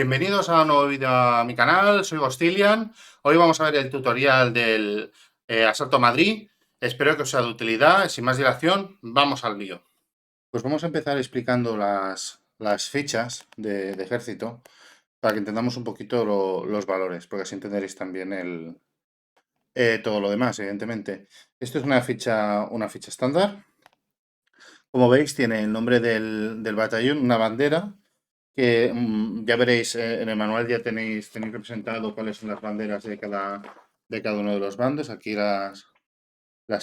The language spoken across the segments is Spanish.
Bienvenidos a un nuevo vídeo a mi canal, soy Gostilian. Hoy vamos a ver el tutorial del Asalto a Madrid. Espero que os sea de utilidad. Sin más dilación, vamos al lío. Pues vamos a empezar explicando las fichas de ejército para que entendamos un poquito los valores, porque así entenderéis también todo lo demás, evidentemente. Esto es una ficha estándar. Como veis, tiene el nombre del batallón, una bandera que ya veréis en el manual, ya tenéis representado cuáles son las banderas de cada uno de los bandos. Aquí las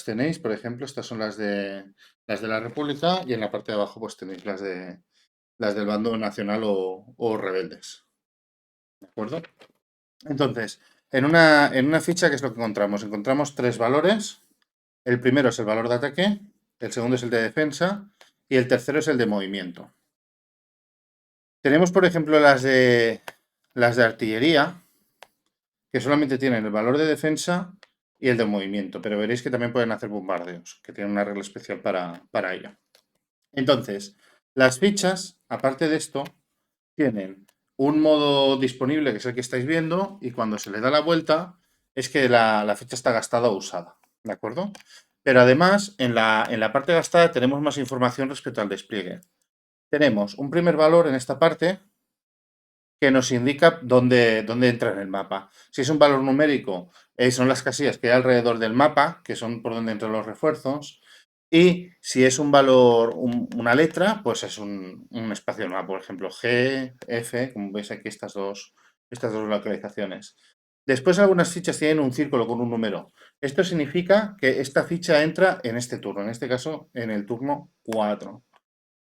tenéis, por ejemplo, estas son las de la República y en la parte de abajo pues tenéis las del bando nacional o rebeldes. ¿De acuerdo? Entonces, en una ficha, ¿qué es lo que encontramos? Encontramos tres valores. El primero es el valor de ataque, el segundo es el de defensa y el tercero es el de movimiento. Tenemos, por ejemplo, las de artillería, que solamente tienen el valor de defensa y el de movimiento, pero veréis que también pueden hacer bombardeos, que tienen una regla especial para ello. Entonces, las fichas, aparte de esto, tienen un modo disponible, que es el que estáis viendo, y cuando se le da la vuelta, es que la ficha está gastada o usada, ¿de acuerdo? Pero además, en la parte gastada tenemos más información respecto al despliegue. Tenemos un primer valor en esta parte, que nos indica dónde entra en el mapa. Si es un valor numérico, son las casillas que hay alrededor del mapa, que son por donde entran los refuerzos. Y si es un valor, una letra, pues es un espacio del mapa, por ejemplo, G, F, como veis aquí estas dos localizaciones. Después algunas fichas tienen un círculo con un número. Esto significa que esta ficha entra en este turno, en este caso en el turno 4.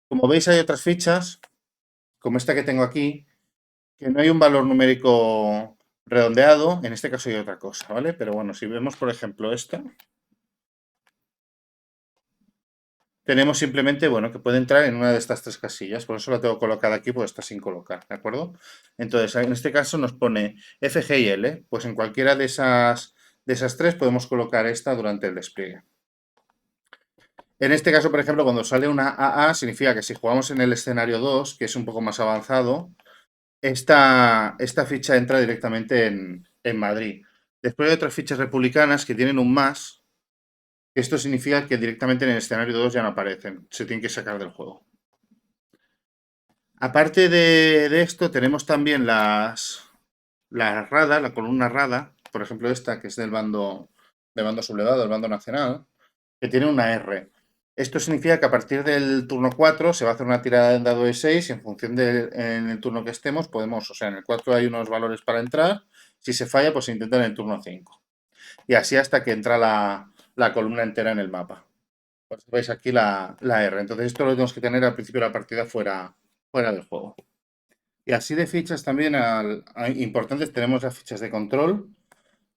Como veis hay otras fichas, como esta que tengo aquí, que no hay un valor numérico redondeado, en este caso hay otra cosa, ¿vale? Pero bueno, si vemos, por ejemplo, esta, tenemos simplemente, bueno, que puede entrar en una de estas tres casillas, por eso la tengo colocada aquí, pues está sin colocar, ¿de acuerdo? Entonces, en este caso nos pone F, G y L, pues en cualquiera de esas tres podemos colocar esta durante el despliegue. En este caso, por ejemplo, cuando sale una AA, significa que si jugamos en el escenario 2, que es un poco más avanzado, esta ficha entra directamente en Madrid. Después hay otras fichas republicanas que tienen un más. Esto significa que directamente en el escenario 2 ya no aparecen. Se tienen que sacar del juego. Aparte de esto, tenemos también la RADA, la columna RADA. Por ejemplo, esta que es del bando sublevado, del bando nacional, que tiene una R. Esto significa que a partir del turno 4 se va a hacer una tirada de dado de 6 y en función en el turno que estemos podemos, o sea, en el 4 hay unos valores para entrar, si se falla pues se intenta en el turno 5. Y así hasta que entra la columna entera en el mapa. Pues veis aquí la R. Entonces esto lo tenemos que tener al principio de la partida fuera del juego. Y así de fichas también importantes tenemos las fichas de control,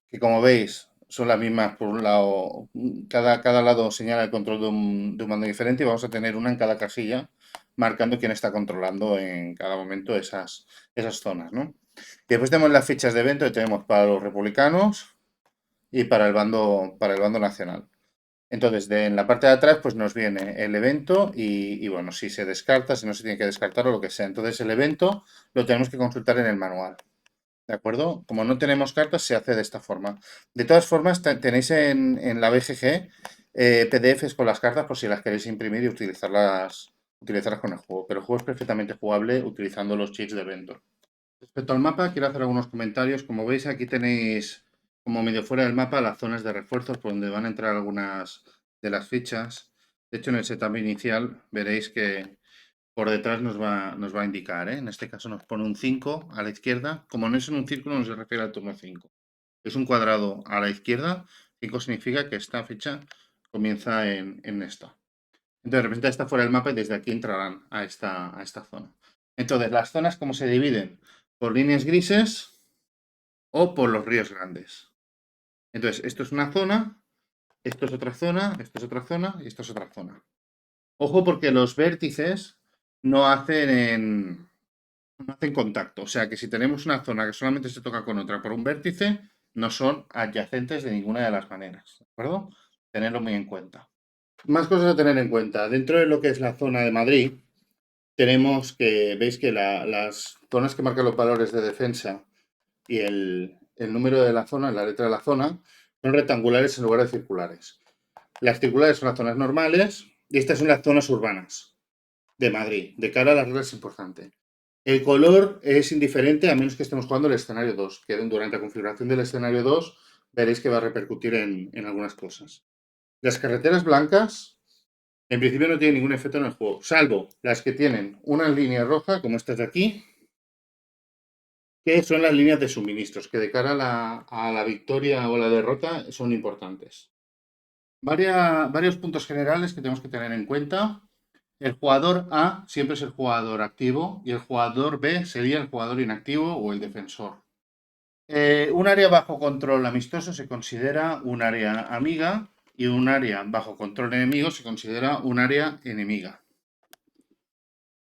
que como veis son las mismas por un lado, cada lado señala el control de un mando diferente y vamos a tener una en cada casilla marcando quién está controlando en cada momento esas zonas, ¿no? Y después tenemos las fichas de evento que tenemos para los republicanos y para el bando nacional. Entonces, en la parte de atrás, pues nos viene el evento y, bueno, si se descarta, si no se tiene que descartar o lo que sea. Entonces, el evento lo tenemos que consultar en el manual. ¿De acuerdo? Como no tenemos cartas, se hace de esta forma. De todas formas, tenéis en la BGG PDFs con las cartas por si las queréis imprimir y utilizarlas con el juego. Pero el juego es perfectamente jugable utilizando los cheats de evento. Respecto al mapa, quiero hacer algunos comentarios. Como veis, aquí tenéis como medio fuera del mapa las zonas de refuerzos por donde van a entrar algunas de las fichas. De hecho, en el setup inicial veréis que por detrás nos va a indicar, ¿eh? En este caso nos pone un 5 a la izquierda. Como no es en un círculo, no se refiere al turno 5. Es un cuadrado a la izquierda. 5 significa que esta ficha comienza en esta. Entonces representa esta fuera del mapa y desde aquí entrarán a esta zona. Entonces, las zonas, ¿cómo se dividen? Por líneas grises o por los ríos grandes. Entonces, esto es una zona, esto es otra zona, esto es otra zona y esto es otra zona. Ojo porque los vértices no hacen contacto. O sea que si tenemos una zona que solamente se toca con otra por un vértice, no son adyacentes de ninguna de las maneras. ¿De acuerdo? Tenerlo muy en cuenta. Más cosas a tener en cuenta. Dentro de lo que es la zona de Madrid, tenemos que, veis que las zonas que marcan los valores de defensa y el número de la zona, la letra de la zona, son rectangulares en lugar de circulares. Las circulares son las zonas normales y estas son las zonas urbanas de Madrid. De cara a las reglas es importante. El color es indiferente a menos que estemos jugando el escenario 2, que durante la configuración del escenario 2 veréis que va a repercutir en algunas cosas. Las carreteras blancas en principio no tienen ningún efecto en el juego, salvo las que tienen una línea roja, como estas de aquí, que son las líneas de suministros, que de cara a la victoria o la derrota son importantes. Varios puntos generales que tenemos que tener en cuenta. El jugador A siempre es el jugador activo y el jugador B sería el jugador inactivo o el defensor. Un área bajo control amistoso se considera un área amiga y un área bajo control enemigo se considera un área enemiga.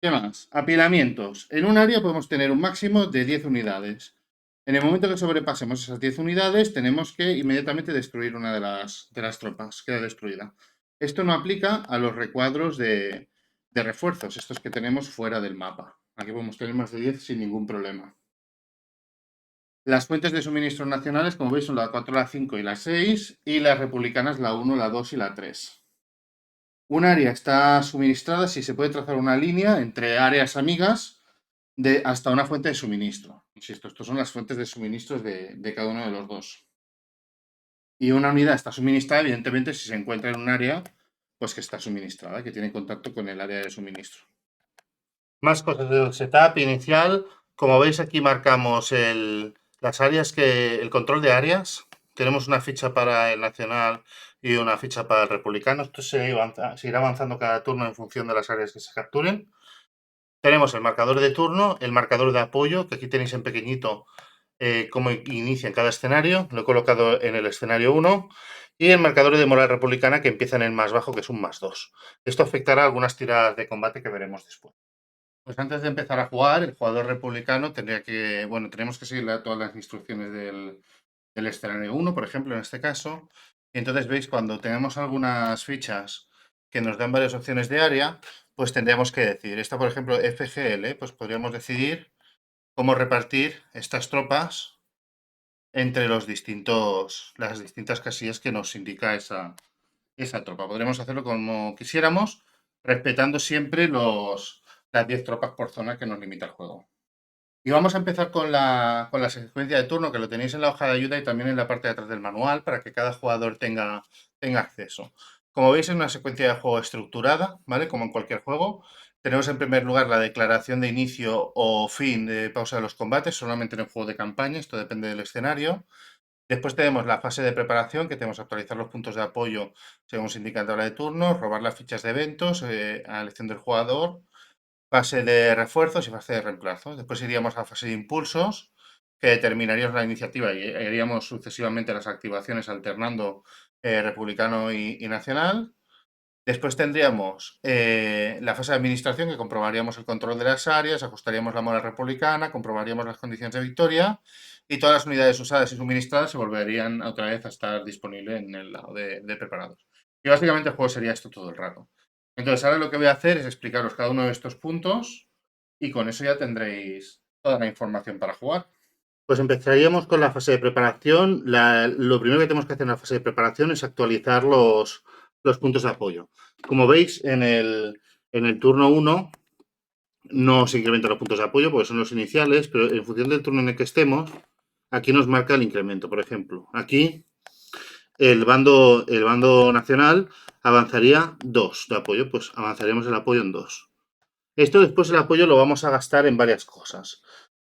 ¿Qué más? Apilamientos. En un área podemos tener un máximo de 10 unidades. En el momento que sobrepasemos esas 10 unidades, tenemos que inmediatamente destruir una de las tropas. Queda destruida. Esto no aplica a los recuadros de refuerzos, estos que tenemos fuera del mapa. Aquí podemos tener más de 10 sin ningún problema. Las fuentes de suministros nacionales, como veis, son la 4, la 5 y la 6, y las republicanas la 1, la 2 y la 3. Un área está suministrada si se puede trazar una línea entre áreas amigas hasta una fuente de suministro. Insisto, estas son las fuentes de suministros de cada uno de los dos. Y una unidad está suministrada, evidentemente, si se encuentra en un área pues que está suministrada, que tiene contacto con el área de suministro. Más cosas del setup inicial. Como veis, aquí marcamos las áreas el control de áreas. Tenemos una ficha para el nacional y una ficha para el republicano. Esto se irá avanzando cada turno en función de las áreas que se capturen. Tenemos el marcador de turno, el marcador de apoyo, que aquí tenéis en pequeñito cómo inicia en cada escenario. Lo he colocado en el escenario 1. Y el marcador de moral republicana, que empieza en el más bajo, que es un +2. Esto afectará a algunas tiradas de combate que veremos después. Pues antes de empezar a jugar, el jugador republicano tendría que, bueno, tenemos que seguir todas las instrucciones del escenario 1, por ejemplo, en este caso. Y entonces veis, cuando tenemos algunas fichas que nos dan varias opciones de área, pues tendríamos que decidir. Esta, por ejemplo, FGL, pues podríamos decidir cómo repartir estas tropas entre las distintas casillas que nos indica esa tropa. Podríamos hacerlo como quisiéramos, respetando siempre las 10 tropas por zona que nos limita el juego. Y vamos a empezar con la secuencia de turno, que lo tenéis en la hoja de ayuda y también en la parte de atrás del manual, para que cada jugador tenga acceso. Como veis, es una secuencia de juego estructurada, ¿vale? Como en cualquier juego. Tenemos en primer lugar la declaración de inicio o fin de pausa de los combates, solamente en el juego de campaña, esto depende del escenario. Después tenemos la fase de preparación, que tenemos que actualizar los puntos de apoyo según se indica en la tabla de turno, robar las fichas de eventos a elección del jugador, fase de refuerzos y fase de reemplazo. Después iríamos a la fase de impulsos, que determinaríamos la iniciativa y haríamos sucesivamente las activaciones alternando republicano y nacional. Después tendríamos la fase de administración, que comprobaríamos el control de las áreas, ajustaríamos la moral republicana, comprobaríamos las condiciones de victoria y todas las unidades usadas y suministradas se volverían otra vez a estar disponibles en el lado de preparados. Y básicamente el juego sería esto todo el rato. Entonces ahora lo que voy a hacer es explicaros cada uno de estos puntos y con eso ya tendréis toda la información para jugar. Pues empezaríamos con la fase de preparación. Lo primero que tenemos que hacer en la fase de preparación es actualizar los puntos de apoyo. Como veis, en el turno 1 no se incrementan los puntos de apoyo porque son los iniciales, pero en función del turno en el que estemos, aquí nos marca el incremento. Por ejemplo, aquí el bando nacional avanzaría 2 de apoyo, pues avanzaríamos el apoyo en 2. Esto después el apoyo lo vamos a gastar en varias cosas.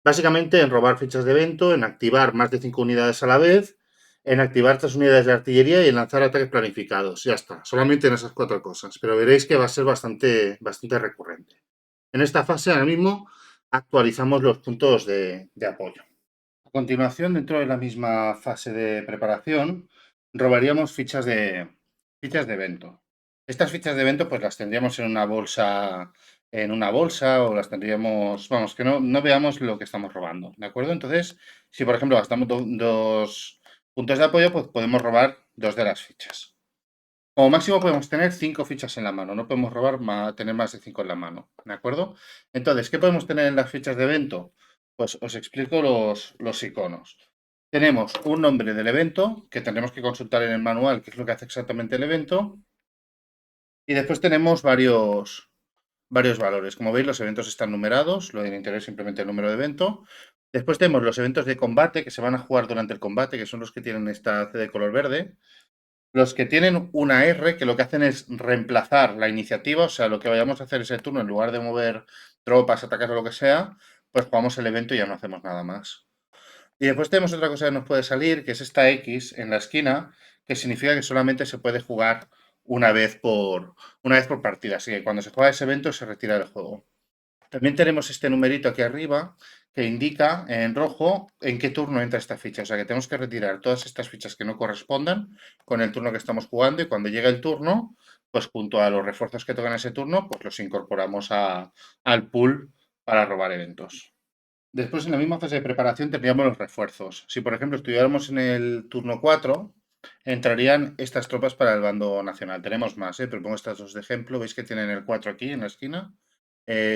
Básicamente en robar fichas de evento, en activar más de 5 unidades a la vez, en activar 3 unidades de artillería y en lanzar ataques planificados. Ya está, solamente en esas 4 cosas. Pero veréis que va a ser bastante recurrente. En esta fase ahora mismo actualizamos los puntos de apoyo. A continuación, dentro de la misma fase de preparación, robaríamos fichas de evento. Estas fichas de evento pues las tendríamos en una bolsa o las tendríamos, vamos, que no veamos lo que estamos robando, ¿de acuerdo? Entonces, si por ejemplo gastamos 2 puntos de apoyo, pues podemos robar 2 de las fichas. Como máximo podemos tener 5 fichas en la mano, no podemos tener más de 5 en la mano, ¿de acuerdo? Entonces, ¿qué podemos tener en las fichas de evento? Pues os explico los iconos. Tenemos un nombre del evento, que tendremos que consultar en el manual, qué es lo que hace exactamente el evento. Y después tenemos varios valores. Como veis, los eventos están numerados, lo del interior es simplemente el número de evento. Después tenemos los eventos de combate que se van a jugar durante el combate, que son los que tienen esta C de color verde. Los que tienen una R, que lo que hacen es reemplazar la iniciativa, o sea, lo que vayamos a hacer ese turno, en lugar de mover tropas, atacar o lo que sea, pues jugamos el evento y ya no hacemos nada más. Y después tenemos otra cosa que nos puede salir, que es esta X en la esquina, que significa que solamente se puede jugar una vez por partida. Así que cuando se juega ese evento se retira del juego. También tenemos este numerito aquí arriba que indica en rojo en qué turno entra esta ficha. O sea que tenemos que retirar todas estas fichas que no correspondan con el turno que estamos jugando y cuando llegue el turno, pues junto a los refuerzos que tocan ese turno, pues los incorporamos al pool para robar eventos. Después, en la misma fase de preparación, tendríamos los refuerzos. Si, por ejemplo, estuviéramos en el turno 4, entrarían estas tropas para el bando nacional. Tenemos más, pero pongo estas dos de ejemplo. Veis que tienen el 4 aquí en la esquina,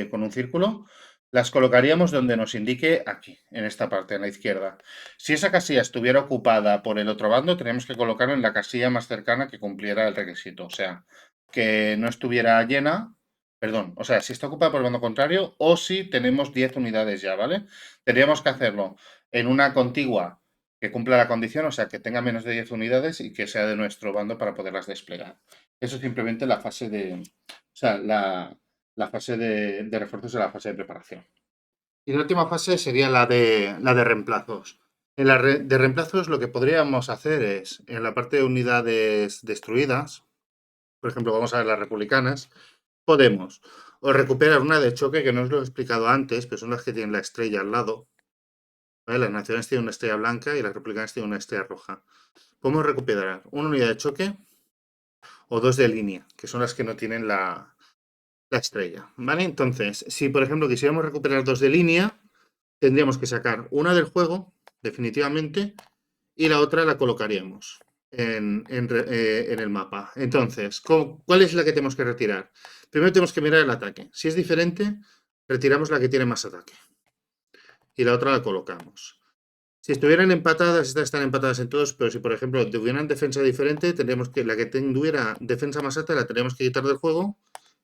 con un círculo. Las colocaríamos donde nos indique aquí, en esta parte, en la izquierda. Si esa casilla estuviera ocupada por el otro bando, tenemos que colocarlo en la casilla más cercana que cumpliera el requisito. O sea, que no estuviera llena. Perdón, o sea, si está ocupada por el bando contrario o si tenemos 10 unidades ya, ¿vale? Tendríamos que hacerlo en una contigua que cumpla la condición, o sea, que tenga menos de 10 unidades y que sea de nuestro bando para poderlas desplegar. Eso es simplemente la fase la fase de refuerzos de la fase de preparación. Y la última fase sería la de reemplazos. De reemplazos lo que podríamos hacer es, en la parte de unidades destruidas, por ejemplo, vamos a ver las republicanas, podemos o recuperar una de choque, que no os lo he explicado antes, pero son las que tienen la estrella al lado. ¿Vale? Las naciones tienen una estrella blanca y las republicanas tienen una estrella roja. Podemos recuperar una unidad de choque o dos de línea, que son las que no tienen la estrella. ¿Vale? Entonces, si por ejemplo quisiéramos recuperar dos de línea, tendríamos que sacar una del juego, definitivamente, y la otra la colocaríamos en el mapa. Entonces, ¿cuál es la que tenemos que retirar? Primero tenemos que mirar el ataque. Si es diferente, retiramos la que tiene más ataque. Y la otra la colocamos. Si estuvieran empatadas, estas están empatadas en todos, pero si por ejemplo tuvieran defensa diferente, tendríamos que la que tuviera defensa más alta la tendríamos que quitar del juego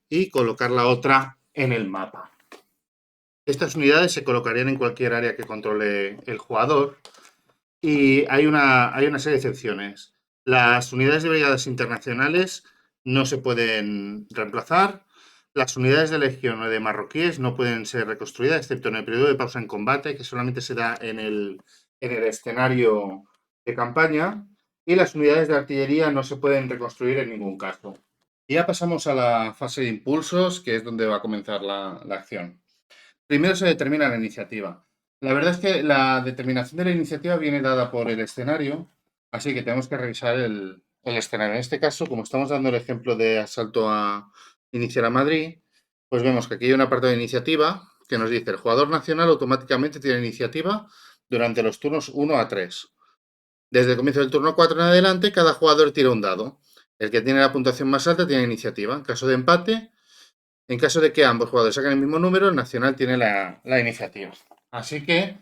y colocar la otra en el mapa. Estas unidades se colocarían en cualquier área que controle el jugador. Y hay una serie de excepciones. Las unidades de brigadas internacionales no se pueden reemplazar. Las unidades de legión o de marroquíes no pueden ser reconstruidas, excepto en el periodo de pausa en combate, que solamente se da en el escenario de campaña. Y las unidades de artillería no se pueden reconstruir en ningún caso. Y ya pasamos a la fase de impulsos, que es donde va a comenzar la acción. Primero se determina la iniciativa. La verdad es que la determinación de la iniciativa viene dada por el escenario, así que tenemos que revisar el escenario. En este caso, como estamos dando el ejemplo de asalto a iniciar a Madrid, pues vemos que aquí hay una parte de iniciativa que nos dice el jugador nacional automáticamente tiene iniciativa durante los turnos 1 a 3. Desde el comienzo del turno 4 en adelante, cada jugador tira un dado. El que tiene la puntuación más alta tiene iniciativa. En caso de empate, en caso de que ambos jugadores saquen el mismo número, el nacional tiene la iniciativa. Así que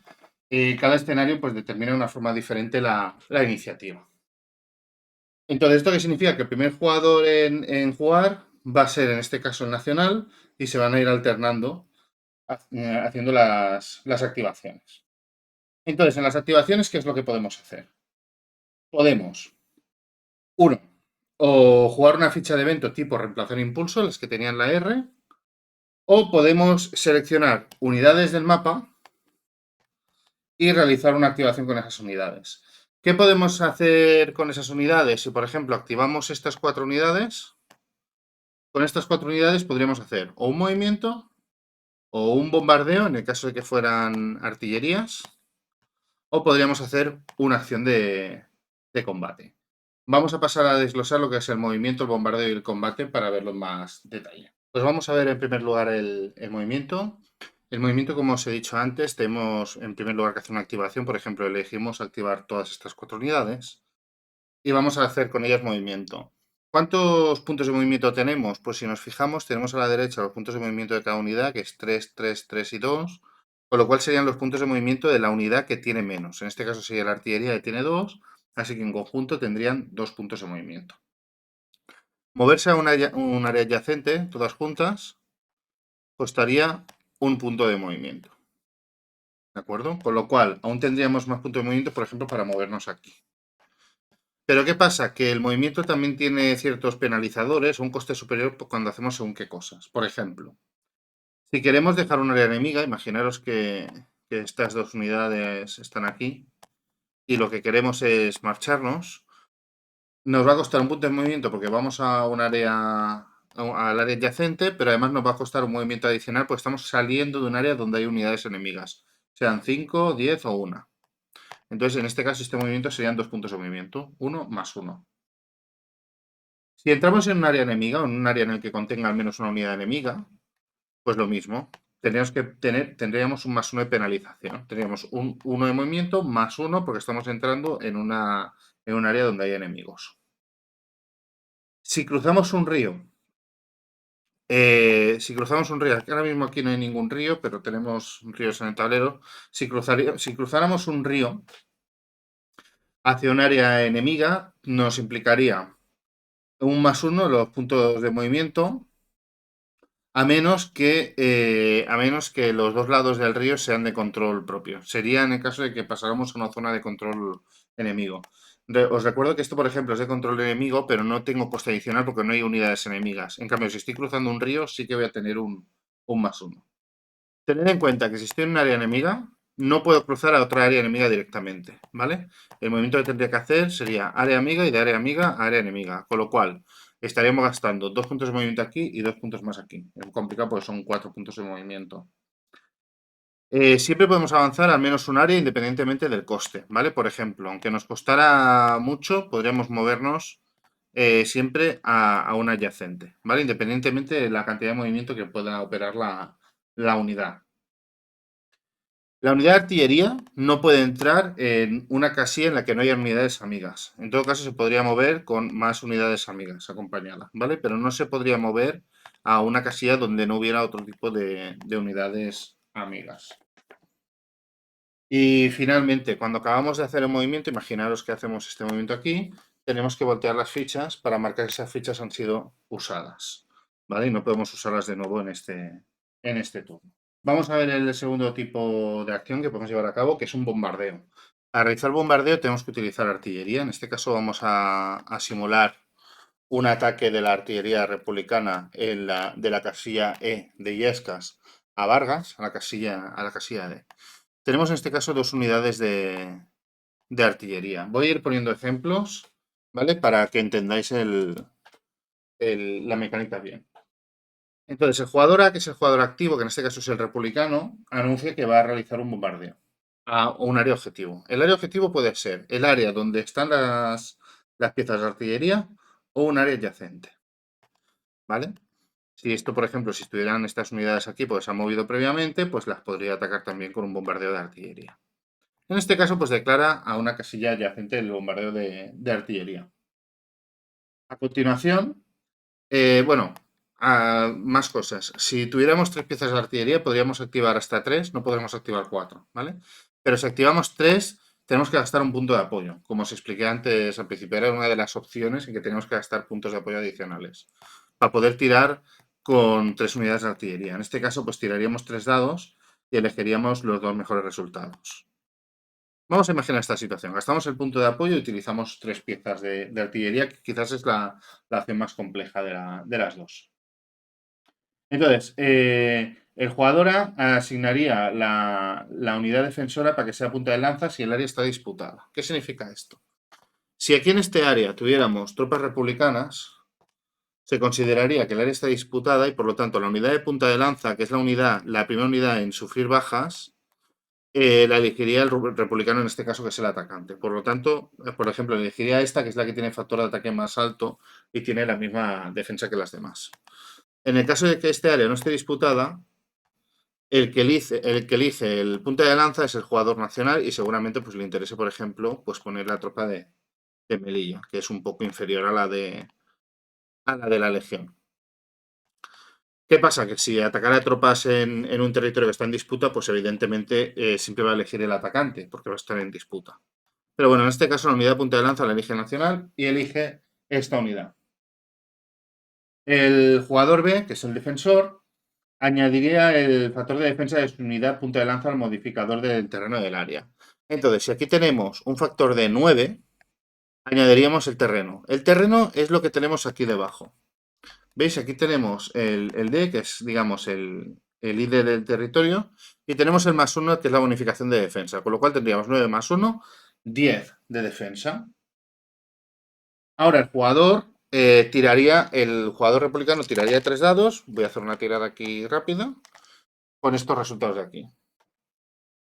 cada escenario pues, determina de una forma diferente la iniciativa. Entonces, ¿esto qué significa? Que el primer jugador en jugar va a ser, en este caso, el nacional y se van a ir alternando haciendo las activaciones. Entonces, en las activaciones, ¿qué es lo que podemos hacer? Podemos, uno, o jugar una ficha de evento tipo reemplazar impulso, las que tenían la R, o podemos seleccionar unidades del mapa y realizar una activación con esas unidades. ¿Qué podemos hacer con esas unidades? Si, por ejemplo, activamos estas 4 unidades, con estas 4 unidades podríamos hacer o un movimiento o un bombardeo, en el caso de que fueran artillerías, o podríamos hacer una acción de combate. Vamos a pasar a desglosar lo que es el movimiento, el bombardeo y el combate para verlo en más detalle. Pues vamos a ver en primer lugar el movimiento. El movimiento, como os he dicho antes, tenemos en primer lugar que hacer una activación. Por ejemplo, elegimos activar todas estas 4 unidades y vamos a hacer con ellas movimiento. ¿Cuántos puntos de movimiento tenemos? Pues si nos fijamos, tenemos a la derecha los puntos de movimiento de cada unidad, que es 3, 3, 3 y 2, con lo cual serían los puntos de movimiento de la unidad que tiene menos. En este caso sería la artillería que tiene 2, así que en conjunto tendrían 2 puntos de movimiento. Moverse a un área adyacente, todas juntas, costaría un punto de movimiento. ¿De acuerdo? Con lo cual, aún tendríamos más puntos de movimiento, por ejemplo, para movernos aquí. Pero ¿qué pasa? Que el movimiento también tiene ciertos penalizadores, un coste superior cuando hacemos según qué cosas. Por ejemplo, si queremos dejar un área enemiga, imaginaros que estas dos unidades están aquí y lo que queremos es marcharnos, nos va a costar un punto de movimiento porque vamos a un área, al área adyacente, pero además nos va a costar un movimiento adicional porque estamos saliendo de un área donde hay unidades enemigas, sean 5, 10 o 1. Entonces, en este caso, este movimiento serían 2 puntos de movimiento, 1 más 1. Si entramos en un área enemiga o en un área en el que contenga al menos una unidad enemiga, pues lo mismo. Tendríamos un más 1 de penalización. Tendríamos un 1 de movimiento más 1 porque estamos entrando en un área donde hay enemigos. Si cruzamos un río, ahora mismo aquí no hay ningún río, pero tenemos ríos en el tablero. Si cruzáramos un río hacia un área enemiga, nos implicaría un más 1 los puntos de movimiento, a menos que los dos lados del río sean de control propio. Sería en el caso de que pasáramos a una zona de control enemigo. Os recuerdo que esto, por ejemplo, es de control enemigo, pero no tengo coste adicional porque no hay unidades enemigas. En cambio, si estoy cruzando un río, sí que voy a tener un más 1. Tened en cuenta que si estoy en un área enemiga, no puedo cruzar a otra área enemiga directamente, ¿vale? El movimiento que tendría que hacer sería área amiga y de área amiga a área enemiga, con lo cual estaríamos gastando 2 puntos de movimiento aquí y 2 puntos más aquí. Es complicado porque son 4 puntos de movimiento. Siempre podemos avanzar al menos un área independientemente del coste, ¿vale? Por ejemplo, aunque nos costara mucho, podríamos movernos siempre a un adyacente, ¿vale? Independientemente de la cantidad de movimiento que pueda operar la unidad. La unidad de artillería no puede entrar en una casilla en la que no haya unidades amigas. En todo caso, se podría mover con más unidades amigas acompañadas, ¿vale? Pero no se podría mover a una casilla donde no hubiera otro tipo de unidades amigas. Y finalmente, cuando acabamos de hacer el movimiento, imaginaros que hacemos este movimiento aquí, tenemos que voltear las fichas para marcar que esas fichas han sido usadas, ¿vale? Y no podemos usarlas de nuevo en este turno. Vamos a ver el segundo tipo de acción que podemos llevar a cabo, que es un bombardeo. Para realizar bombardeo tenemos que utilizar artillería. En este caso vamos a simular un ataque de la artillería republicana de la casilla E de Illescas a Vargas, a la casilla D. Tenemos en este caso dos unidades de artillería. Voy a ir poniendo ejemplos, ¿vale? Para que entendáis la mecánica bien. Entonces, el jugador A, que es el jugador activo, que en este caso es el republicano, anuncia que va a realizar un bombardeo a un área objetivo. El área objetivo puede ser el área donde están las piezas de artillería o un área adyacente, ¿vale? Si esto, por ejemplo, si estuvieran estas unidades aquí, pues se han movido previamente, pues las podría atacar también con un bombardeo de artillería. En este caso, pues declara a una casilla adyacente el bombardeo de artillería. A continuación, bueno, más cosas. Si tuviéramos 3 piezas de artillería, podríamos activar hasta 3, no podremos activar 4, ¿vale? Pero si activamos 3, tenemos que gastar un punto de apoyo. Como os expliqué antes al principio, era una de las opciones en que tenemos que gastar puntos de apoyo adicionales para poder tirar con 3 unidades de artillería. En este caso, pues tiraríamos 3 dados y elegiríamos los 2 mejores resultados. Vamos a imaginar esta situación. Gastamos el punto de apoyo y utilizamos 3 piezas de artillería, que quizás es la acción más compleja de las dos. Entonces, el jugador A asignaría la unidad defensora para que sea punta de lanza si el área está disputada. ¿Qué significa esto? Si aquí en este área tuviéramos tropas republicanas, se consideraría que el área está disputada y por lo tanto la unidad de punta de lanza, que es la primera unidad en sufrir bajas, la elegiría el republicano en este caso, que es el atacante. Por lo tanto, por ejemplo, elegiría esta, que es la que tiene factor de ataque más alto y tiene la misma defensa que las demás. En el caso de que este área no esté disputada, el que elige el punta de lanza es el jugador nacional y seguramente pues, le interese, por ejemplo, pues poner la tropa de Melilla, que es un poco inferior a la de a la de la legión. ¿Qué pasa? Que si atacara tropas en un territorio que está en disputa, pues evidentemente siempre va a elegir el atacante, porque va a estar en disputa. Pero bueno, en este caso la unidad de punta de lanza la elige nacional y elige esta unidad. El jugador B, que es el defensor, añadiría el factor de defensa de su unidad punta de lanza al modificador del terreno del área. Entonces, si aquí tenemos un factor de 9, añadiríamos el terreno. El terreno es lo que tenemos aquí debajo. ¿Veis? Aquí tenemos el D, que es, digamos, el ID del territorio, y tenemos el +1, que es la bonificación de defensa, con lo cual tendríamos 9 más 1, 10 de defensa. Ahora el jugador republicano tiraría 3 dados, voy a hacer una tirada aquí rápida, con estos resultados de aquí.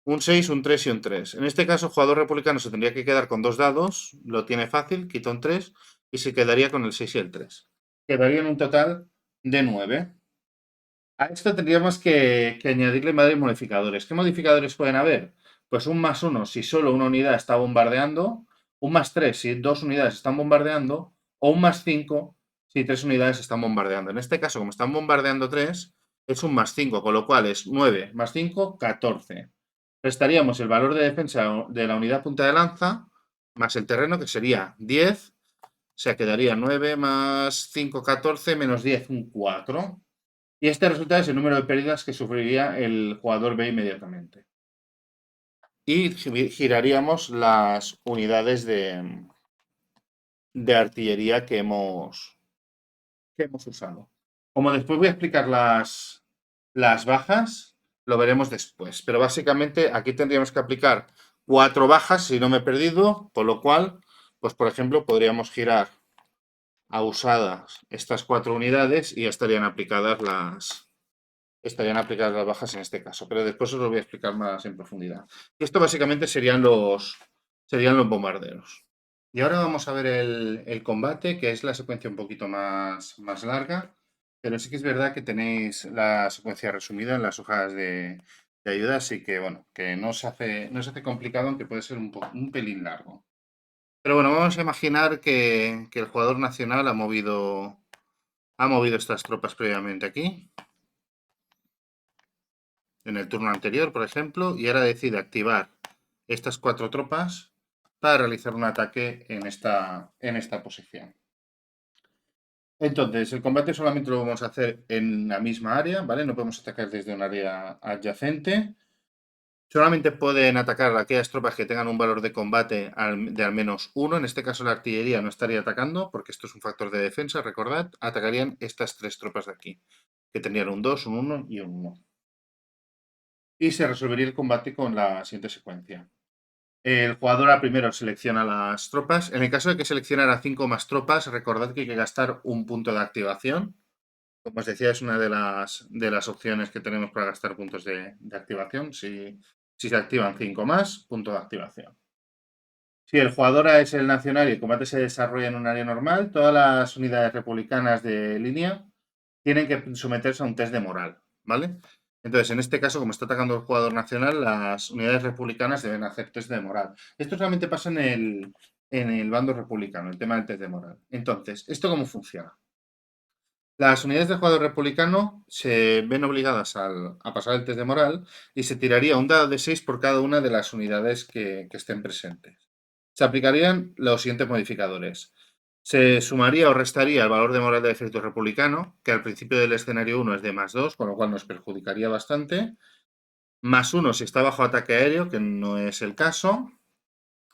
Un 6, un 3 y un 3. En este caso, el jugador republicano se tendría que quedar con 2 dados, lo tiene fácil, quita un 3 y se quedaría con el 6 y el 3. Quedaría en un total de 9. A esto tendríamos que añadirle varios modificadores. ¿Qué modificadores pueden haber? Pues un +1 si solo una unidad está bombardeando, un +3 si 2 unidades están bombardeando, o un +5 si 3 unidades están bombardeando. En este caso, como están bombardeando 3, es un +5, con lo cual es 9 más 5, 14. Restaríamos el valor de defensa de la unidad punta de lanza, más el terreno, que sería 10, o sea, quedaría 9 más 5, 14, menos 10, un 4. Y este resultado es el número de pérdidas que sufriría el jugador B inmediatamente. Y giraríamos las unidades de artillería que hemos usado. Como después voy a explicar las bajas, lo veremos después. Pero básicamente aquí tendríamos que aplicar 4 bajas, si no me he perdido, con lo cual, pues por ejemplo, podríamos girar a usadas estas 4 unidades y ya estarían aplicadas las bajas en este caso, pero después os lo voy a explicar más en profundidad. Y esto básicamente serían los bombarderos. Y ahora vamos a ver el combate, que es la secuencia un poquito más larga, pero sí que es verdad que tenéis la secuencia resumida en las hojas de ayuda, así que bueno, que no se hace complicado, aunque puede ser un pelín largo. Pero bueno, vamos a imaginar que el jugador nacional ha movido estas tropas previamente aquí, en el turno anterior, por ejemplo, y ahora decide activar estas 4 tropas para realizar un ataque en esta posición. Entonces, el combate solamente lo vamos a hacer en la misma área, ¿vale? No podemos atacar desde un área adyacente. Solamente pueden atacar aquellas tropas que tengan un valor de combate de al menos 1. En este caso, la artillería no estaría atacando, porque esto es un factor de defensa, recordad. Atacarían estas 3 tropas de aquí, que tendrían un 2, un 1 y un 1. Y se resolvería el combate con la siguiente secuencia. El jugador primero selecciona las tropas. En el caso de que seleccionara 5 más tropas, recordad que hay que gastar un punto de activación. Como os decía, es una de las opciones que tenemos para gastar puntos de activación. Si se activan 5 más, punto de activación. Si el jugador A es el nacional y el combate se desarrolla en un área normal, todas las unidades republicanas de línea tienen que someterse a un test de moral, ¿vale? Entonces, en este caso, como está atacando el jugador nacional, las unidades republicanas deben hacer test de moral. Esto solamente pasa en el bando republicano, el tema del test de moral. Entonces, ¿esto cómo funciona? Las unidades del jugador republicano se ven obligadas a pasar el test de moral y se tiraría un dado de 6 por cada una de las unidades que estén presentes. Se aplicarían los siguientes modificadores. Se sumaría o restaría el valor de moral del ejército republicano, que al principio del escenario 1 es de +2, con lo cual nos perjudicaría bastante. +1 si está bajo ataque aéreo, que no es el caso.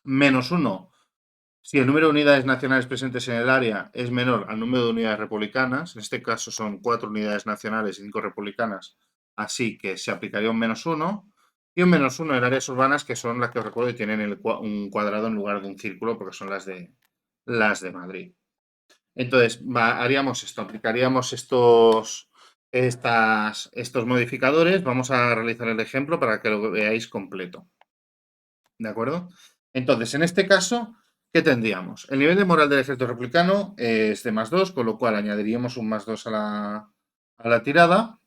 -1 si el número de unidades nacionales presentes en el área es menor al número de unidades republicanas. En este caso son 4 unidades nacionales y 5 republicanas, así que se aplicaría un -1. Y un -1 en áreas urbanas, que son las que os recuerdo y tienen un cuadrado en lugar de un círculo, porque son las de Madrid. Entonces, haríamos esto, aplicaríamos estos modificadores. Vamos a realizar el ejemplo para que lo veáis completo. ¿De acuerdo? Entonces, en este caso, ¿qué tendríamos? El nivel de moral del ejército republicano es de +2, con lo cual añadiríamos un +2 a la tirada.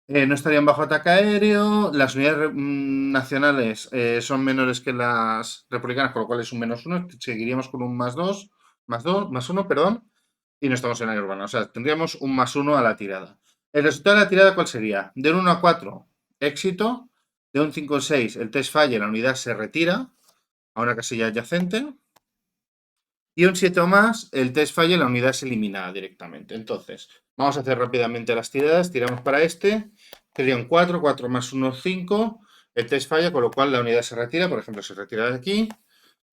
No estarían bajo ataque aéreo. Las unidades nacionales son menores que las republicanas, con lo cual es un -1. Seguiríamos con un +2, +1, perdón. y no estamos en área urbana. O sea, tendríamos un +1 a la tirada. ¿El resultado de la tirada cuál sería? De un 1 a 4, éxito. De un 5 a 6, el test falla, la unidad se retira a una casilla adyacente. Y un 7 o más, el test falla y la unidad se elimina directamente. Entonces, vamos a hacer rápidamente las tiradas. Tiramos para este. Sería un 4, 4 más 1, 5. El test falla, con lo cual la unidad se retira. Por ejemplo, se retira de aquí.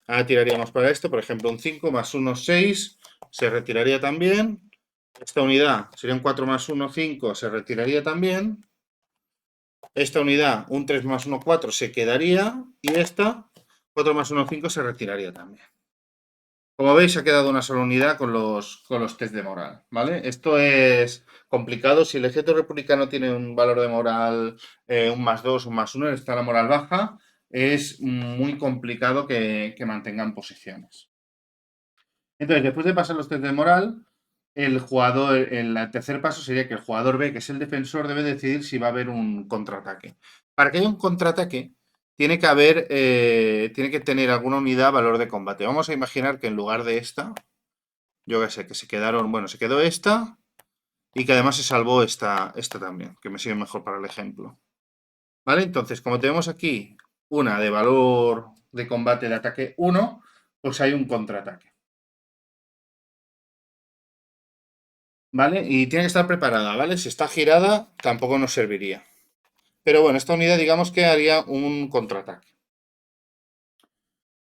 Ahora tiraríamos para esto. Por ejemplo, un 5 más 1, 6. Se retiraría también. Esta unidad sería un 4 más 1, 5. Se retiraría también. Esta unidad, un 3 más 1, 4. Se quedaría. Y esta, 4 más 1, 5. Se retiraría también. Como veis, ha quedado una sola unidad con los test de moral, ¿vale? Esto es complicado. Si el ejército republicano tiene un valor de moral, un +2, un +1, está la moral baja, es muy complicado que mantengan posiciones. Entonces, después de pasar los test de moral, el jugador, el tercer paso sería que el jugador B, que es el defensor, debe decidir si va a haber un contraataque. Para que haya un contraataque, tiene que tener alguna unidad valor de combate. Vamos a imaginar que en lugar de esta, yo qué sé, que se quedaron, bueno, se quedó esta y que además se salvó esta también, que me sigue mejor para el ejemplo. ¿Vale? Entonces, como tenemos aquí una de valor de combate de ataque 1, pues hay un contraataque. ¿Vale? Y tiene que estar preparada, ¿vale? Si está girada, tampoco nos serviría. Pero bueno, esta unidad digamos que haría un contraataque.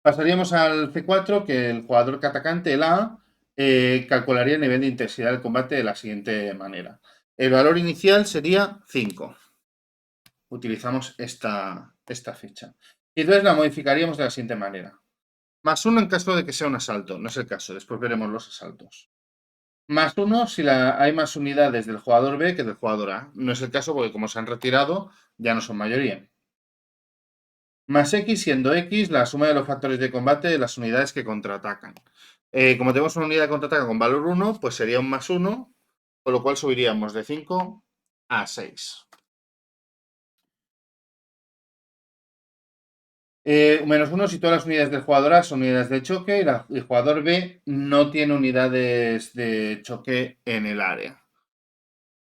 Pasaríamos al C4, que el jugador atacante, el A, calcularía el nivel de intensidad del combate de la siguiente manera. El valor inicial sería 5. Utilizamos esta ficha. Y entonces la modificaríamos de la siguiente manera. +1 en caso de que sea un asalto. No es el caso, después veremos los asaltos. +1 si hay más unidades del jugador B que del jugador A. No es el caso porque como se han retirado, ya no son mayoría. +X siendo X la suma de los factores de combate de las unidades que contraatacan. Como tenemos una unidad de contraataque con valor 1, pues sería un +1, con lo cual subiríamos de 5 a 6. -1 si todas las unidades del jugador A son unidades de choque y el jugador B no tiene unidades de choque en el área.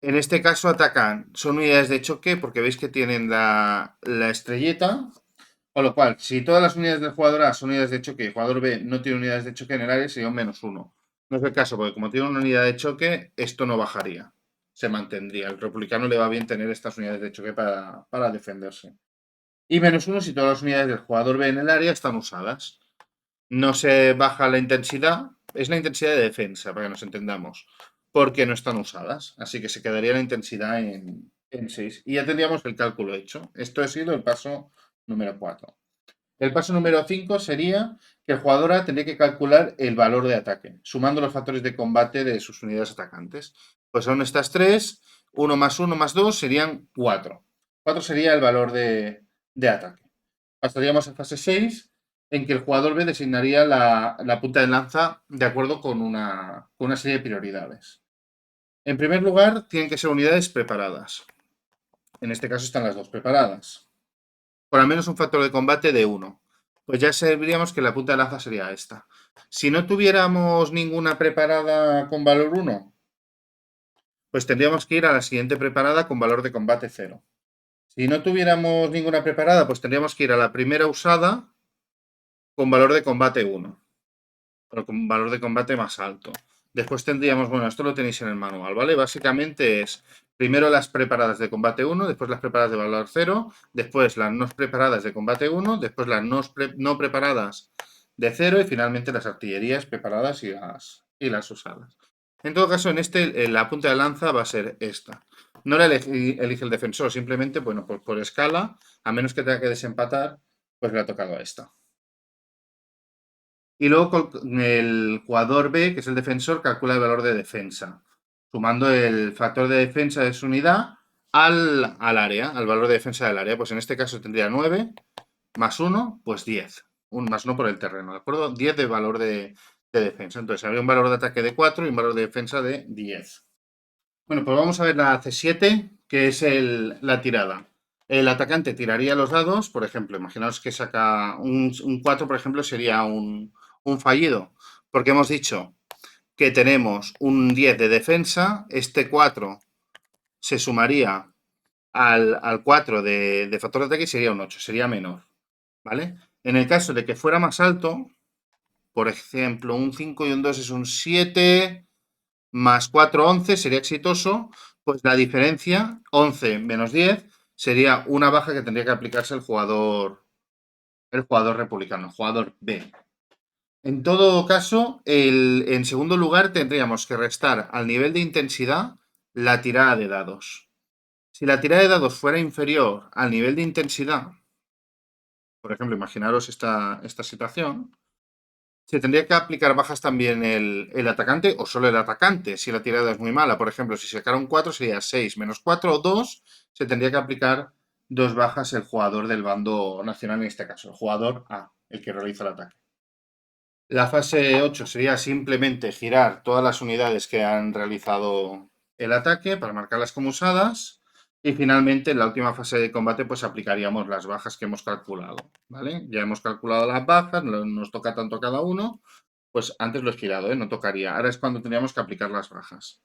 En este caso atacan, son unidades de choque porque veis que tienen la estrellita, con lo cual, si todas las unidades del jugador A son unidades de choque y el jugador B no tiene unidades de choque en el área, sería un -1. No es el caso, porque como tiene una unidad de choque, esto no bajaría, se mantendría. Al republicano le va bien tener estas unidades de choque para defenderse. Y -1 si todas las unidades del jugador B en el área están usadas. No se baja la intensidad, es la intensidad de defensa, para que nos entendamos, porque no están usadas. Así que se quedaría la intensidad en 6. Y ya tendríamos el cálculo hecho. Esto ha sido el paso número 4. El paso número 5 sería que el jugador A tendría que calcular el valor de ataque, sumando los factores de combate de sus unidades atacantes. Pues son estas 3, 1 más 1 más 2 serían 4. 4 sería el valor de ataque. Pasaríamos a fase 6, en que el jugador B designaría la punta de lanza de acuerdo con una serie de prioridades. En primer lugar, tienen que ser unidades preparadas. En este caso están las dos preparadas. Por al menos un factor de combate de 1. Pues ya serviríamos que la punta de lanza sería esta. Si no tuviéramos ninguna preparada con valor 1, pues tendríamos que ir a la siguiente preparada con valor de combate 0. Si no tuviéramos ninguna preparada, pues tendríamos que ir a la primera usada con valor de combate 1, pero con valor de combate más alto. Después tendríamos, bueno, esto lo tenéis en el manual, ¿vale? Básicamente es primero las preparadas de combate 1, después las preparadas de valor 0, después las no preparadas de combate 1, después las no preparadas de 0 y finalmente las artillerías preparadas y las usadas. En todo caso, en la punta de lanza va a ser esta. No la elige el defensor, simplemente, bueno, por escala, a menos que tenga que desempatar, pues le ha tocado a esta. Y luego el jugador B, que es el defensor, calcula el valor de defensa, sumando el factor de defensa de su unidad al área, al valor de defensa del área. Pues en este caso tendría 9 más 1, pues 10. Un más 1 por el terreno, ¿de acuerdo? 10 de valor de defensa. Entonces habría un valor de ataque de 4 y un valor de defensa de 10. Bueno, pues vamos a ver la C7, que es la tirada. El atacante tiraría los dados, por ejemplo, imaginaos que saca un 4, por ejemplo, sería un fallido, porque hemos dicho que tenemos un 10 de defensa, este 4 se sumaría al 4 de factor de ataque y sería un 8, sería menor, ¿vale? En el caso de que fuera más alto, por ejemplo, un 5 y un 2 es un 7, más 4, 11, sería exitoso, pues la diferencia, 11 menos 10, sería una baja que tendría que aplicarse el jugador republicano, el jugador B. En todo caso, en segundo lugar tendríamos que restar al nivel de intensidad la tirada de dados. Si la tirada de dados fuera inferior al nivel de intensidad, por ejemplo, imaginaros esta situación, se tendría que aplicar bajas también el atacante o solo el atacante. Si la tirada es muy mala, por ejemplo, si sacara un 4 sería 6 menos 4 o 2, se tendría que aplicar 2 bajas el jugador del bando nacional en este caso, el jugador A, el que realiza el ataque. La fase 8 sería simplemente girar todas las unidades que han realizado el ataque para marcarlas como usadas. Y finalmente, en la última fase de combate, pues aplicaríamos las bajas que hemos calculado, ¿vale? Ya hemos calculado las bajas, nos toca tanto a cada uno, pues antes lo he girado, ¿eh? No tocaría. Ahora es cuando tendríamos que aplicar las bajas.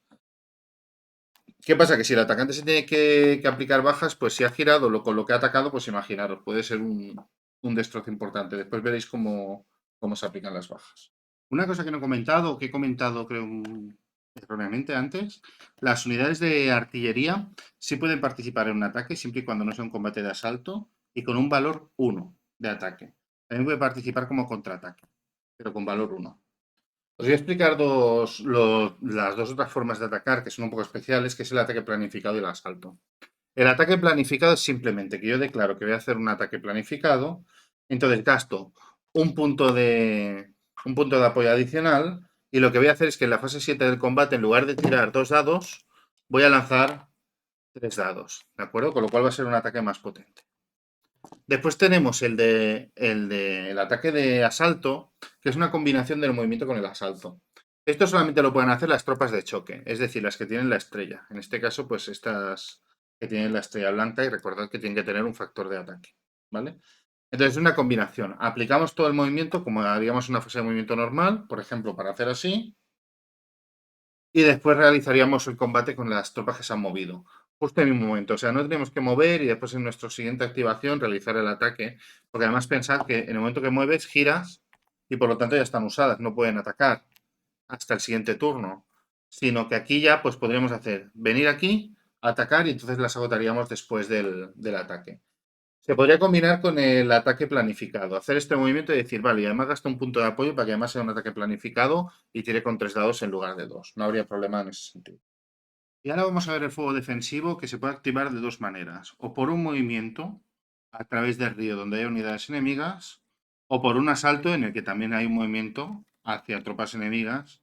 ¿Qué pasa? Que si el atacante se tiene que aplicar bajas, pues si ha girado con lo que ha atacado, pues imaginaros, puede ser un destrozo importante. Después veréis cómo se aplican las bajas. Una cosa que no he comentado, que he comentado creo erróneamente antes, las unidades de artillería sí pueden participar en un ataque siempre y cuando no sea un combate de asalto y con un valor 1 de ataque. También puede participar como contraataque, pero con valor 1. Os voy a explicar las dos otras formas de atacar que son un poco especiales, que es el ataque planificado y el asalto. El ataque planificado es simplemente que yo declaro que voy a hacer un ataque planificado, entonces gasto un punto de, un punto de apoyo adicional y lo que voy a hacer es que en la fase 7 del combate, en lugar de tirar 2 dados, voy a lanzar 3 dados, ¿de acuerdo? Con lo cual va a ser un ataque más potente. Después tenemos el ataque de asalto, que es una combinación del movimiento con el asalto. Esto solamente lo pueden hacer las tropas de choque, es decir, las que tienen la estrella. En este caso, pues estas que tienen la estrella blanca y recordad que tienen que tener un factor de ataque, ¿vale? Entonces es una combinación. Aplicamos todo el movimiento como haríamos una fase de movimiento normal, por ejemplo, para hacer así, y después realizaríamos el combate con las tropas que se han movido. Justo en el mismo momento. O sea, no tenemos que mover y después en nuestra siguiente activación realizar el ataque. Porque además pensad que en el momento que mueves, giras y por lo tanto ya están usadas. No pueden atacar hasta el siguiente turno. Sino que aquí ya pues podríamos hacer venir aquí, atacar y entonces las agotaríamos después del ataque. Se podría combinar con el ataque planificado, hacer este movimiento y decir, vale, y además gasto un punto de apoyo para que además sea un ataque planificado y tire con 3 dados en lugar de 2. No habría problema en ese sentido. Y ahora vamos a ver el fuego defensivo que se puede activar de dos maneras, o por un movimiento a través del río donde hay unidades enemigas, o por un asalto en el que también hay un movimiento hacia tropas enemigas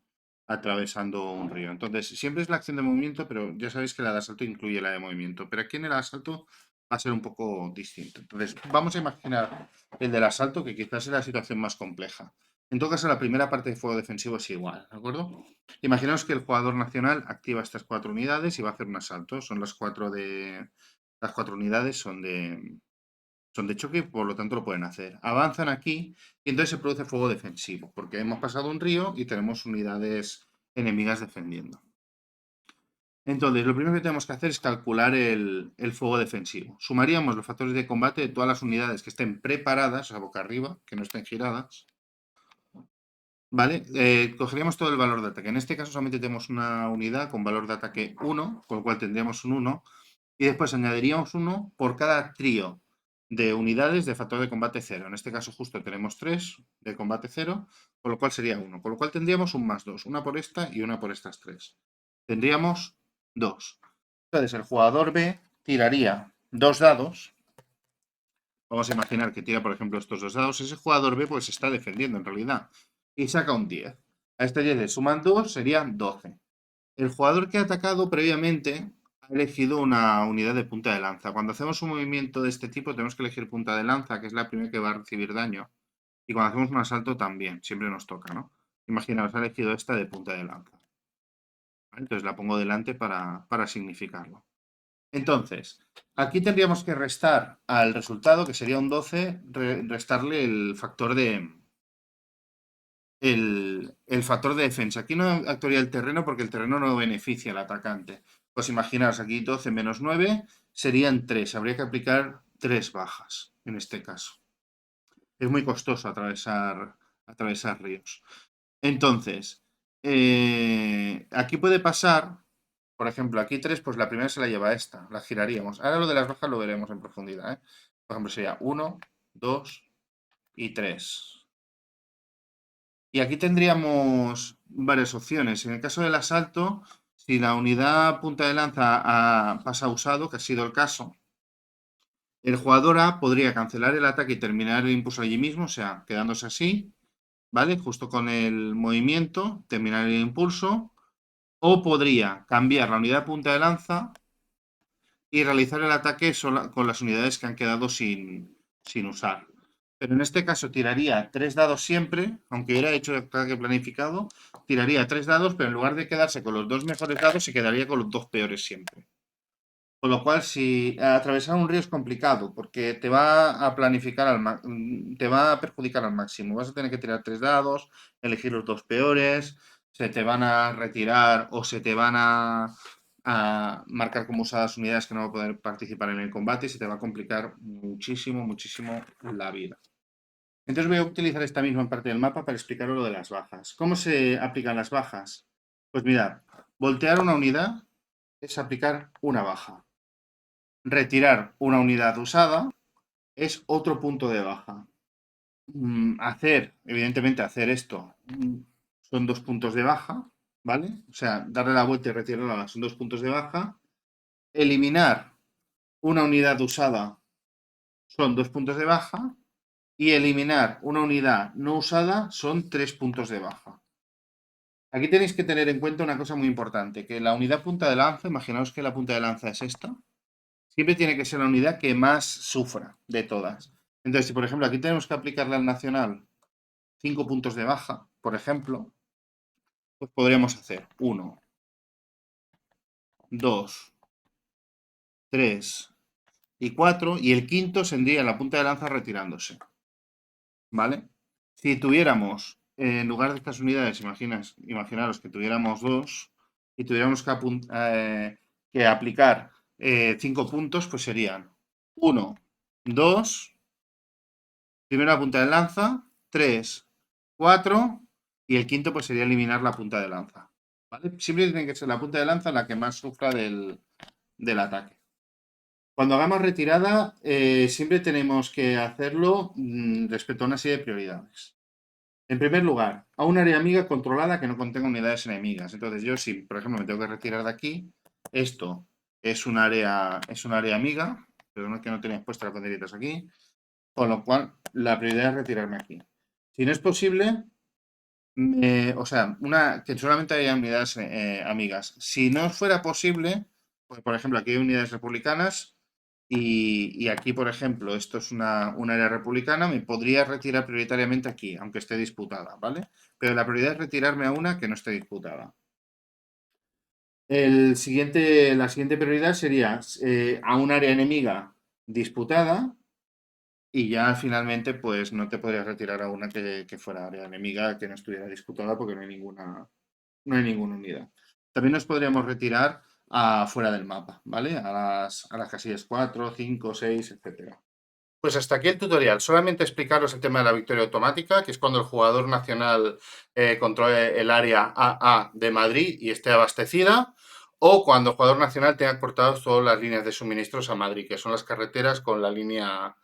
atravesando un río. Entonces, siempre es la acción de movimiento, pero ya sabéis que la de asalto incluye la de movimiento. Pero aquí en el asalto va a ser un poco distinto. Entonces, vamos a imaginar el del asalto, que quizás es la situación más compleja. En todo caso, la primera parte de fuego defensivo es igual, ¿de acuerdo? Imaginaos que el jugador nacional activa estas 4 unidades y va a hacer un asalto. Son las 4 unidades son de choque, por lo tanto lo pueden hacer. Avanzan aquí y entonces se produce fuego defensivo, porque hemos pasado un río y tenemos unidades enemigas defendiendo. Entonces, lo primero que tenemos que hacer es calcular el fuego defensivo. Sumaríamos los factores de combate de todas las unidades que estén preparadas, o sea, boca arriba, que no estén giradas. ¿Vale? Cogeríamos todo el valor de ataque. En este caso solamente tenemos una unidad con valor de ataque 1, con lo cual tendríamos un 1. Y después añadiríamos 1 por cada trío de unidades de factor de combate 0. En este caso justo tenemos 3 de combate 0, con lo cual sería 1. Con lo cual tendríamos un más 2. Una por esta y una por estas 3. Tendríamos 2. Entonces el jugador B tiraría 2 dados. Vamos a imaginar que tira, por ejemplo, estos 2 dados. Ese jugador B pues está defendiendo en realidad. Y saca un 10. A este 10 le suman 2, serían 12. El jugador que ha atacado previamente ha elegido una unidad de punta de lanza. Cuando hacemos un movimiento de este tipo tenemos que elegir punta de lanza, que es la primera que va a recibir daño. Y cuando hacemos un asalto también, siempre nos toca, ¿no? Imaginaos, ha elegido esta de punta de lanza. ¿Vale? Entonces la pongo delante para significarlo. Entonces, aquí tendríamos que restar al resultado, que sería un 12, restarle el factor el factor de defensa. Aquí no actuaría el terreno porque el terreno no beneficia al atacante. Pues imaginaos, aquí 12 menos 9 serían 3. Habría que aplicar 3 bajas en este caso. Es muy costoso atravesar ríos. Entonces, aquí puede pasar, por ejemplo, aquí 3, pues la primera se la lleva esta, la giraríamos. Ahora lo de las bajas lo veremos en profundidad, ¿eh? Por ejemplo, sería 1, 2 y 3. Y aquí tendríamos varias opciones. En el caso del asalto, si la unidad punta de lanza pasa usado, que ha sido el caso, el jugador A podría cancelar el ataque y terminar el impulso allí mismo, o sea, quedándose así, ¿vale? Justo con el movimiento, terminar el impulso. O podría cambiar la unidad punta de lanza y realizar el ataque con las unidades que han quedado sin usar. Pero en este caso tiraría 3 dados siempre, aunque hubiera hecho el ataque planificado, tiraría 3 dados, pero en lugar de quedarse con los 2 mejores dados, se quedaría con los 2 peores siempre. Con lo cual, si atravesar un río es complicado, porque te va a planificar te va a perjudicar al máximo. Vas a tener que tirar 3 dados, elegir los 2 peores, se te van a retirar o se te van a marcar como usadas unidades que no van a poder participar en el combate y se te va a complicar muchísimo, muchísimo la vida. Entonces voy a utilizar esta misma parte del mapa para explicaros lo de las bajas. ¿Cómo se aplican las bajas? Pues mirad, voltear una unidad es aplicar una baja. Retirar una unidad usada es otro punto de baja. Evidentemente, hacer esto son 2 puntos de baja, ¿vale? O sea, darle la vuelta y retirarla son 2 puntos de baja. Eliminar una unidad usada son 2 puntos de baja. Y eliminar una unidad no usada son 3 puntos de baja. Aquí tenéis que tener en cuenta una cosa muy importante, que la unidad punta de lanza, imaginaos que la punta de lanza es esta, siempre tiene que ser la unidad que más sufra de todas. Entonces, si por ejemplo aquí tenemos que aplicarle al nacional 5 puntos de baja, por ejemplo, pues podríamos hacer 1, 2, 3 y 4, y el quinto sería la punta de lanza retirándose. ¿Vale? Si tuviéramos, en lugar de estas unidades, imaginaros que tuviéramos 2 y tuviéramos que aplicar 5 puntos, pues serían 1, 2, primera punta de lanza, 3, 4 y el quinto pues sería eliminar la punta de lanza. ¿Vale? Siempre tiene que ser la punta de lanza la que más sufra del ataque. Cuando hagamos retirada, siempre tenemos que hacerlo respecto a una serie de prioridades. En primer lugar, a un área amiga controlada que no contenga unidades enemigas. Entonces, yo si, por ejemplo, me tengo que retirar de aquí, esto es un área amiga, pero no es que no tenéis puestas las banderitas aquí, con lo cual la prioridad es retirarme aquí. Si no es posible, o sea, que solamente haya unidades amigas. Si no fuera posible, pues por ejemplo, aquí hay unidades republicanas y aquí, por ejemplo, esto es un área republicana, me podría retirar prioritariamente aquí, aunque esté disputada, ¿vale? Pero la prioridad es retirarme a una que no esté disputada. La siguiente prioridad sería a un área enemiga disputada y ya finalmente pues no te podrías retirar a una que fuera área enemiga que no estuviera disputada porque no hay ninguna unidad. También nos podríamos retirar fuera del mapa, ¿vale? A las casillas 4, 5, 6, etcétera. Pues hasta aquí el tutorial. Solamente explicaros el tema de la victoria automática, que es cuando el jugador nacional controle el área AA de Madrid y esté abastecida, o cuando el jugador nacional tenga cortadas todas las líneas de suministros a Madrid, que son las carreteras con la línea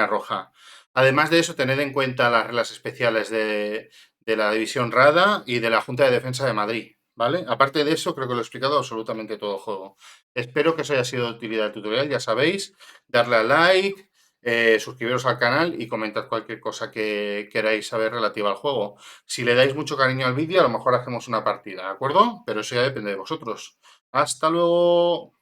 roja. Además de eso, tened en cuenta las reglas especiales de la División Rada y de la Junta de Defensa de Madrid, ¿vale? Aparte de eso, creo que lo he explicado absolutamente todo el juego. Espero que os haya sido de utilidad el tutorial, ya sabéis, darle a like, suscribiros al canal y comentad cualquier cosa que queráis saber relativa al juego. Si le dais mucho cariño al vídeo, a lo mejor hacemos una partida, ¿de acuerdo? Pero eso ya depende de vosotros. ¡Hasta luego!